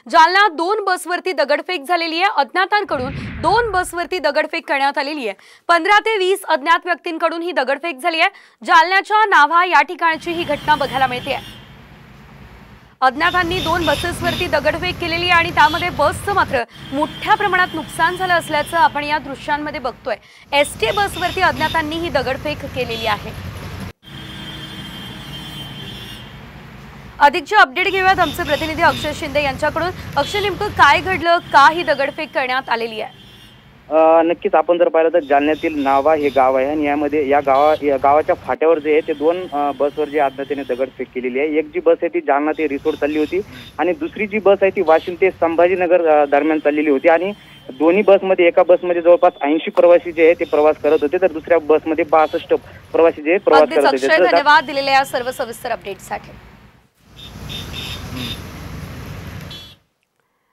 जालन्यात 2 बसवरती दगडफेक झालेली आहे। अज्ञातांकडून 2 बसवरती दगडफेक करण्यात आलेली आहे। 15 ते 20 अज्ञात व्यक्तींकडून ही दगडफेक झाली आहे। जालन्याच्या नाव्हा या ठिकाणची ही घटना बघायला मिळते आहे। अज्ञातांनी 2 बसेसवरती दगडफेक केलेली आहे आणि त्यामध्ये बसचं मात्र मोठ्या प्रमाणात नुकसान झालं असल्याचं आपण या दृश्यांमध्ये बघतोय। एसटी बसवरती अज्ञातांनी ही दगडफेक केलेली आहे। अधिकचे अपडेट घेऊयात आमचे प्रतिनिधी अक्षय शिंदे यांच्याकडून। अक्षय, नेमकं काय घडलं, का ही दगडफेक करण्यात आलेली आहे? नक्कीच आपण जर पाहिलं तर जालन्यातील नावा हे गाव आहे आणि यामध्ये या गावाच्या फाट्यावर जे आहे ते 2 बसवर जे अज्ञाताने दगडफेक केलेली आहे। एक जी बस आहे ती जालना ते रिसोड चालली होती आणि दुसरी जी बस आहे ती वाशिम ते संभाजीनगर दरम्यान चाललेली होती आणि दोन्ही बसमध्ये एका बसमध्ये जवळपास 80 प्रवासी जे आहे ते प्रवास करत होते, तर दुसऱ्या बसमध्ये 62 प्रवासी जे प्रवास करत होते। धन्यवाद दिलेल्या सर्व सविस्तर अपडेटसाठी।